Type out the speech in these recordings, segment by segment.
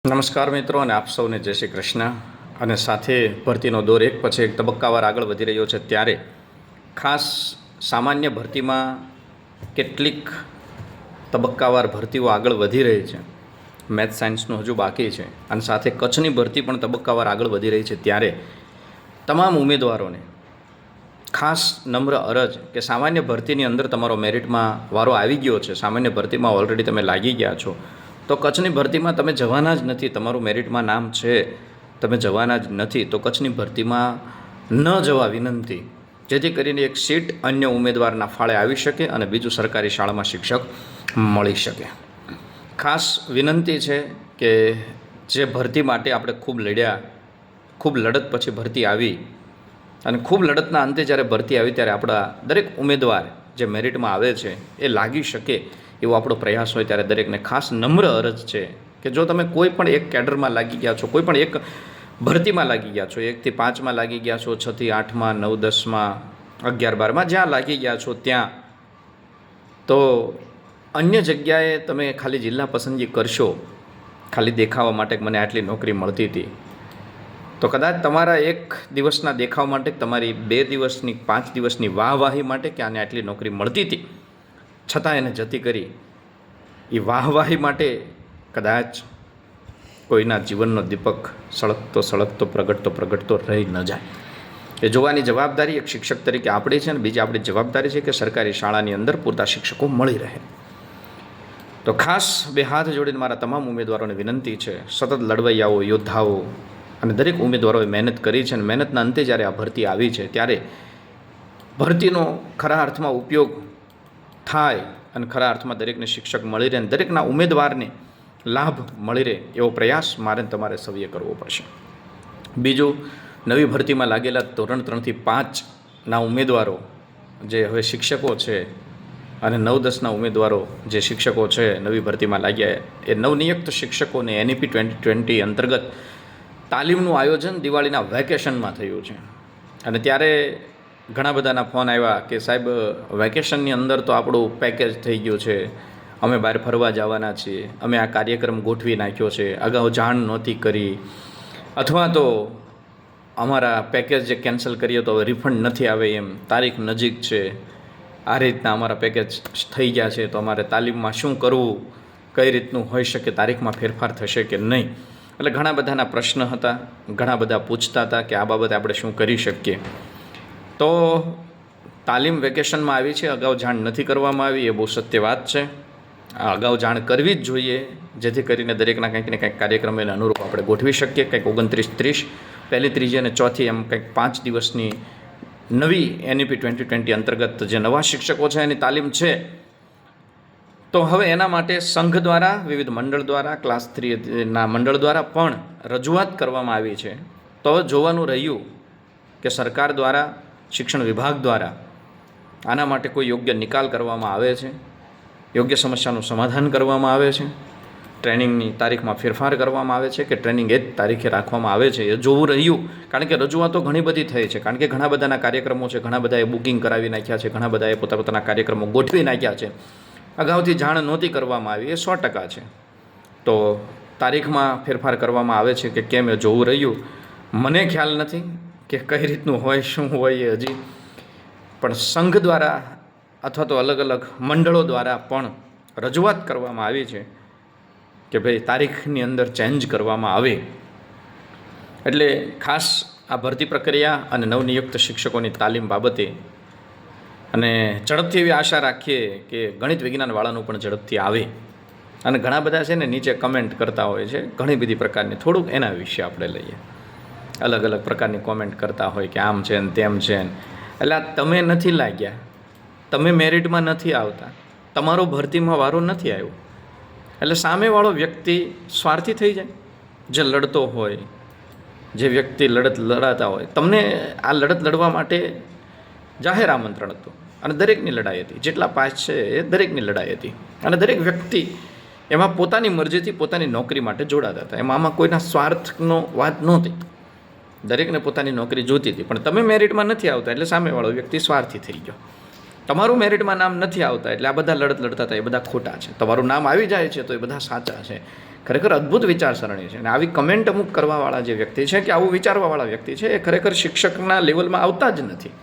નમસ્કાર મિત્રો, અને આપ સૌને જય શ્રી કૃષ્ણ. અને સાથે ભરતીનો દોર એક પછી એક તબક્કાવાર આગળ વધી રહ્યો છે, ત્યારે ખાસ સામાન્ય ભરતીમાં કેટલીક તબક્કાવાર ભરતીઓ આગળ વધી રહી છે. મેથ્સ સાયન્સનું હજુ બાકી છે, અને સાથે કચ્છની ભરતી પણ તબક્કાવાર આગળ વધી રહી છે. ત્યારે તમામ ઉમેદવારોને ખાસ નમ્ર અરજ કે સામાન્ય ભરતીની અંદર તમારો મેરિટમાં વારો આવી ગયો છે, સામાન્ય ભરતીમાં ઓલરેડી તમે લાગી ગયા છો, તો કચ્છની ભરતીમાં તમે જવાના જ નથી, તમારું મેરિટમાં નામ છે, તમે જવાના જ નથી, તો કચ્છની ભરતીમાં ન જવા વિનંતી, જેથી કરીને એક સીટ અન્ય ઉમેદવારના ફાળે આવી શકે અને બીજું સરકારી શાળામાં શિક્ષક મળી શકે. ખાસ વિનંતી છે કે જે ભરતી માટે આપણે ખૂબ લડ્યા, ખૂબ લડત પછી ભરતી આવી, અને ખૂબ લડતના અંતે જ્યારે ભરતી આવી ત્યારે આપણા દરેક ઉમેદવાર જે મેરિટમાં આવે છે એ લાગી શકે એવો આપણો પ્રયાસ હોય, ત્યારે દરેકને ખાસ નમ્ર અરજ છે કે જો તમે કોઈ પણ એક કેડરમાં લાગી ગયા છો, કોઈ પણ એક ભરતીમાં લાગી ગયા છો, 1 થી 5માં લાગી ગયા છો, 6 થી 8માં, 9, 10માં, 11, 12માં જ્યાં લાગી ગયા છો ત્યાં, તો અન્ય જગ્યાએ તમે ખાલી જિલ્લા પસંદગી કરશો ખાલી દેખાવા માટે કે મને આટલી નોકરી મળતી હતી, તો કદાચ તમારા એક દિવસના દેખાવ માટે, તમારી 2 દિવસની 5 દિવસની વાહવાહી માટે કે આને આટલી નોકરી મળતી હતી છતાં એને જતી કરી, એ વાહવાહી માટે કદાચ કોઈના જીવનનો દીપક સળગતો પ્રગટતો રહી ન જાય. એ જોવાની જવાબદારી એક શિક્ષક તરીકે આપણી છે, અને બીજી આપણી જવાબદારી છે કે સરકારી શાળાની અંદર પૂરતા શિક્ષકો મળી રહે. તો ખાસ 2 હાથ જોડીને મારા તમામ ઉમેદવારોને વિનંતી છે, સતત લડવૈયાઓ, યોદ્ધાઓ અને દરેક ઉમેદવારોએ મહેનત કરી છે, અને મહેનતના અંતે જ્યારે આ ભરતી આવી છે ત્યારે ભરતીનો ખરા અર્થમાં ઉપયોગ થાય અને ખરા અર્થમાં દરેકને શિક્ષક મળી રહે અને દરેકના ઉમેદવારને લાભ મળી રહે એવો પ્રયાસ મારે તમારે સૌએ કરવો પડશે. બીજું, નવી ભરતીમાં લાગેલા ધોરણ 3 થી 5ના ઉમેદવારો જે હવે શિક્ષકો છે, અને 9-10ના ઉમેદવારો જે શિક્ષકો છે નવી ભરતીમાં લાગ્યા, એ નવનિયુક્ત શિક્ષકોને NEP 2020 અંતર્ગત તાલીમનું આયોજન દિવાળીના વેકેશનમાં થયું છે. અને ત્યારે ઘણા બધાના ફોન આવ્યા કે સાહેબ, વેકેશનની અંદર તો આપણું પેકેજ થઈ ગયું છે, અમે બહાર ફરવા જવાના છીએ, અમે આ કાર્યક્રમ ગોઠવી નાખ્યો છે, અગાઉ જાણ નહોતી કરી, અથવા તો અમારા પેકેજ જે કેન્સલ કરીએ તો હવે રિફંડ નથી આવે એમ, તારીખ નજીક છે, આ રીતના અમારા પેકેજ થઈ ગયા છે, તો અમારે તાલીમમાં શું કરવું, કઈ રીતનું હોઈ શકે, તારીખમાં ફેરફાર થશે કે નહીં. એટલે ઘણા બધાના પ્રશ્ન હતા, ઘણા બધા પૂછતા હતા કે આ બાબતે આપણે શું કરી શકીએ. તો તાલીમ વેકેશનમાં આવી છે, અગાઉ જાણ નથી કરવામાં આવી, એ બહુ સત્ય વાત છે. અગાઉ જાણ કરવી જ જોઈએ, જેથી કરીને દરેકના કંઈક ને કંઈક કાર્યક્રમ એને અનુરૂપ આપણે ગોઠવી શકીએ. કંઈક 29, 30, પહેલી, ત્રીજી અને ચોથી એમ કંઈક 5 દિવસની નવી NEP 2020 અંતર્ગત જે નવા શિક્ષકો છે એની તાલીમ છે. તો હવે એના માટે સંઘ દ્વારા, વિવિધ મંડળ દ્વારા, ક્લાસ 3ના મંડળ દ્વારા પણ રજૂઆત કરવામાં આવી છે. તો હવે જોવાનું રહ્યું કે સરકાર દ્વારા, શિક્ષણ વિભાગ દ્વારા આના માટે કોઈ યોગ્ય નિકાલ કરવામાં આવે છે, યોગ્ય સમસ્યાનું સમાધાન કરવામાં આવે છે, ટ્રેનિંગની તારીખમાં ફેરફાર કરવામાં આવે છે કે ટ્રેનિંગ એ જ તારીખે રાખવામાં આવે છે, એ જોવું રહ્યું. કારણ કે રજૂઆતો ઘણી બધી થઈ છે, કારણ કે ઘણા બધાના કાર્યક્રમો છે, ઘણા બધાએ બુકિંગ કરાવી નાખ્યા છે, ઘણા બધાએ પોતાના કાર્યક્રમો ગોઠવી નાખ્યા છે, અગાઉથી જાણ નહોતી કરવામાં આવી, એ 100% છે. તો તારીખમાં ફેરફાર કરવામાં આવે છે કે કેમ, એ જોવું રહ્યું. મને ખ્યાલ નથી કે કઈ રીતનું હોય, શું હોય એ હજી, પણ સંઘ દ્વારા અથવા તો અલગ અલગ મંડળો દ્વારા પણ રજૂઆત કરવામાં આવી છે કે ભાઈ તારીખની અંદર ચેન્જ કરવામાં આવે. એટલે ખાસ આ ભરતી પ્રક્રિયા અને નવનિયુક્ત શિક્ષકોની તાલીમ બાબતે, અને ઝડપથી એવી આશા રાખીએ કે ગણિત વિજ્ઞાનવાળાનું પણ ઝડપથી આવે. અને ઘણા બધા છે ને નીચે કમેન્ટ કરતા હોય છે ઘણી બધી પ્રકારની, થોડુંક એના વિશે આપણે લઈએ. અલગ અલગ પ્રકારની કોમેન્ટ કરતા હોય કે આમ છે ને તેમ છે ને. એટલે તમે નથી લાગ્યા, તમે મેરિટમાં નથી આવતા, તમારો ભરતીમાં વારો નથી આવ્યો, એટલે સામેવાળો વ્યક્તિ સ્વાર્થી થઈ જાય. જે લડતો હોય, જે વ્યક્તિ લડત લડાતા હોય, તમને આ લડત લડવા માટે જાહેર આમંત્રણ હતું, અને દરેકની લડાઈ હતી, જેટલા પાસ છે એ દરેકની લડાઈ હતી, અને દરેક વ્યક્તિ એમાં પોતાની મરજીથી પોતાની નોકરી માટે જોડાતા હતા. આમાં કોઈના સ્વાર્થનો વાત નહોતી, દરેકને પોતાની નોકરી જોતી હતી. પણ તમે મેરિટમાં નથી આવતા એટલે સામેવાળો વ્યક્તિ સ્વાર્થી થઈ ગયો. તમારું મેરિટમાં નામ નથી આવતા એટલે આ બધા લડત લડતા હતા એ બધા ખોટા છે. તમારું નામ આવી જાય છે તો એ બધા સાચા છે. ખરેખર અદ્ભુત વિચારસરણી છે. અને આવી કમેન્ટ અમુક કરવાવાળા જે વ્યક્તિ છે કે આવું વિચારવાવાળા વ્યક્તિ છે એ ખરેખર શિક્ષકના લેવલમાં આવતા જ નથી.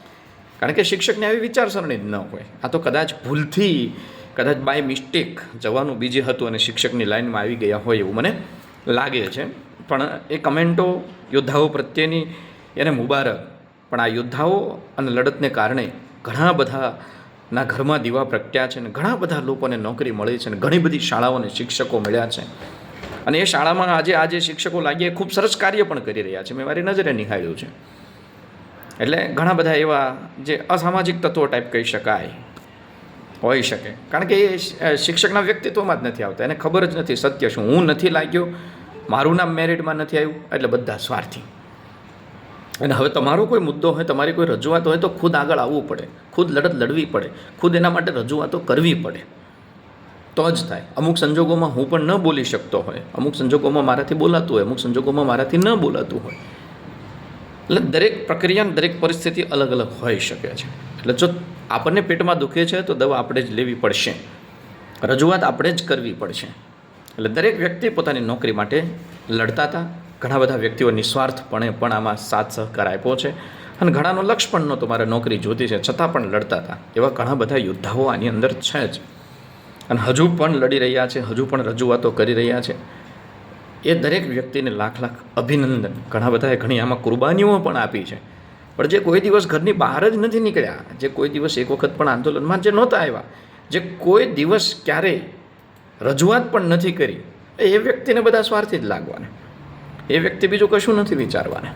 કારણ કે શિક્ષકને આવી વિચારસરણી જ ન હોય. આ તો કદાચ ભૂલથી, કદાચ બાય મિસ્ટેક જવાનું બીજે હતું અને શિક્ષકની લાઇનમાં આવી ગયા હોય એવું મને લાગે છે. પણ એ કમેન્ટો યોદ્ધાઓ પ્રત્યેની એને મુબારક. પણ આ યોદ્ધાઓ અને લડતને કારણે ઘણા બધાના ઘરમાં દીવા પ્રગટ્યા છે અને ઘણા બધા લોકોને નોકરી મળી છે અને ઘણી બધી શાળાઓને શિક્ષકો મળ્યા છે. અને એ શાળામાં આજે શિક્ષકો લાગ્યા ખૂબ સરસ કાર્ય પણ કરી રહ્યા છે. મેં મારી નજરે નિહાળ્યું છે. એટલે ઘણા બધા એવા જે અસામાજિક તત્વો ટાઈપ કહી શકાય હોઈ શકે. કારણ કે એ શિક્ષકના વ્યક્તિત્વમાં જ નથી આવતા. એને ખબર જ નથી સત્ય શું. હું નથી લાગ્યો, મારું નામ મેરિટમાં નથી આવ્યું એટલે બધા સ્વાર્થી. અને હવે તમારો કોઈ મુદ્દો હોય, તમારી કોઈ રજૂઆત હોય તો ખુદ આગળ આવવું પડે, ખુદ લડત લડવી પડે, ખુદ એના માટે રજૂઆતો કરવી પડે તો જ થાય. અમુક સંજોગોમાં હું પણ ન બોલી શકતો હોય, અમુક સંજોગોમાં મારાથી બોલાતું હોય, અમુક સંજોગોમાં મારાથી ન બોલાતું હોય. એટલે દરેક પ્રક્રિયા, દરેક પરિસ્થિતિ અલગ અલગ હોઈ શકે છે. એટલે જો આપણને પેટમાં દુખે છે તો દવા આપણે જ લેવી પડશે, રજૂઆત આપણે જ કરવી પડશે. એટલે દરેક વ્યક્તિ પોતાની નોકરી માટે લડતા હતા. ઘણા બધા વ્યક્તિઓ નિસ્વાર્થપણે પણ આમાં સાથ સહકાર આપ્યો છે અને ઘણાનો લક્ષ્ય પણ નહોતો મારે નોકરી જોતી છે છતાં પણ લડતા હતા. એવા ઘણા બધા યોદ્ધાઓ આની અંદર છે જ અને હજુ પણ લડી રહ્યા છે, હજુ પણ રજૂઆતો કરી રહ્યા છે. એ દરેક વ્યક્તિને લાખ લાખ અભિનંદન. ઘણા બધાએ ઘણી આમાં કુરબાનીઓ પણ આપી છે. પણ જે કોઈ દિવસ ઘરની બહાર જ નથી નીકળ્યા, જે કોઈ દિવસ એક વખત પણ આંદોલનમાં જે નહોતા આવ્યા, જે કોઈ દિવસ ક્યારેય રજૂઆત પણ નથી કરી, એ વ્યક્તિને બધા સ્વાર્થી જ લાગવાના. એ વ્યક્તિ બીજું કશું નથી વિચારવાના.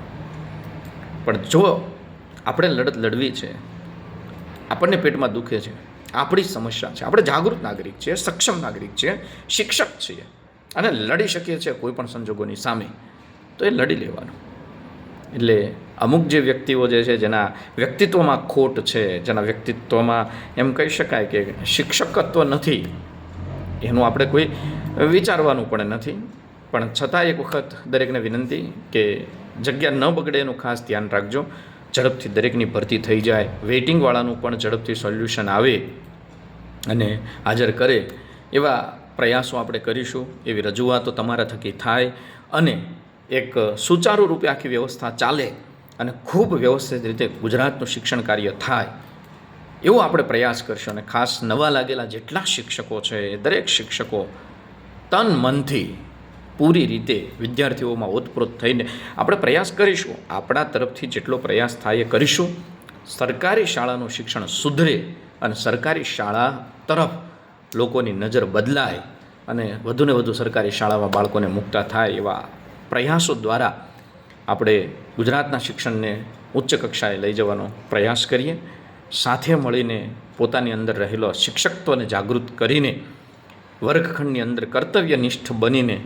પણ જો આપણે લડત લડવી છે, આપણને પેટમાં દુખે છે, આપણી સમસ્યા છે, આપણે જાગૃત નાગરિક છીએ, સક્ષમ નાગરિક છીએ, શિક્ષક છીએ અને લડી શકીએ છીએ કોઈ પણ સંજોગોની સામે, તો એ લડી લેવાનું. એટલે અમુક જે વ્યક્તિઓ જે છે, જેના વ્યક્તિત્વમાં ખોટ છે, જેના વ્યક્તિત્વમાં એમ કહી શકાય કે શિક્ષકત્વ નથી, એનું આપણે કોઈ વિચારવાનું પણ નથી. પણ છતાં એક વખત દરેકને વિનંતી કે જગ્યા ન બગડે એનું ખાસ ધ્યાન રાખજો. ઝડપથી દરેકની ભરતી થઈ જાય, વેઇટિંગવાળાનું પણ ઝડપથી સોલ્યુશન આવે અને હાજર કરે એવા પ્રયાસો આપણે કરીશું. એવી રજૂઆતો તમારા થકી થાય અને એક સુચારુ રૂપે આખી વ્યવસ્થા ચાલે અને ખૂબ વ્યવસ્થિત રીતે ગુજરાતનું શિક્ષણ કાર્ય થાય એવો આપણે પ્રયાસ કરશું. અને ખાસ નવા લાગેલા જેટલા શિક્ષકો છે એ દરેક શિક્ષકો તન મનથી પૂરી રીતે વિદ્યાર્થીઓમાં ઓતપ્રોત થઈને આપણે પ્રયાસ કરીશું. આપણા તરફથી જેટલો પ્રયાસ થાય એ કરીશું. સરકારી શાળાનું શિક્ષણ સુધરે અને સરકારી શાળા તરફ લોકોની નજર બદલાય અને વધુને વધુ સરકારી શાળામાં બાળકોને મૂકતા થાય એવા પ્રયાસો દ્વારા આપણે ગુજરાતના શિક્ષણને ઉચ્ચ કક્ષાએ લઈ જવાનો પ્રયાસ કરીએ. સાથે મળીને પોતાની અંદર રહેલો શિક્ષકત્વને જાગૃત કરીને વર્ગખંડની અંદર કર્તવ્યનિષ્ઠ બનીને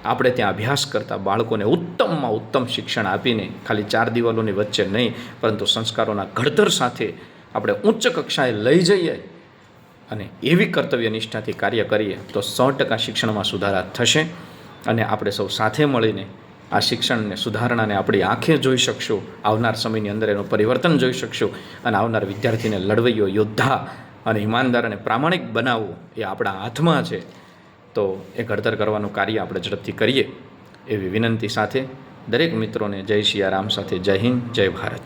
આપણે ત્યાં અભ્યાસ કરતા બાળકોને ઉત્તમમાં ઉત્તમ શિક્ષણ આપીને ખાલી ચાર દિવાલોની વચ્ચે નહીં પરંતુ સંસ્કારોના ઘડતર સાથે આપણે ઉચ્ચ કક્ષાએ લઈ જઈએ અને એવી કર્તવ્યનિષ્ઠાથી કાર્ય કરીએ તો 100% શિક્ષણમાં સુધારા થશે અને આપણે સૌ સાથે મળીને આ શિક્ષણને સુધારણાને આપણી આંખે જોઈ શકશું. આવનાર સમયની અંદર એનું પરિવર્તન જોઈ શકશું અને આવનાર વિદ્યાર્થીને લડવૈયો, યોદ્ધા અને ઈમાનદાર અને પ્રામાણિક બનાવવું એ આપણા હાથમાં છે. તો એ ઘડતર કરવાનું કાર્ય આપણે ઝડપથી કરીએ એવી વિનંતી સાથે દરેક મિત્રોને જય સિયારામ સાથે જય હિન્દ, જય ભારત.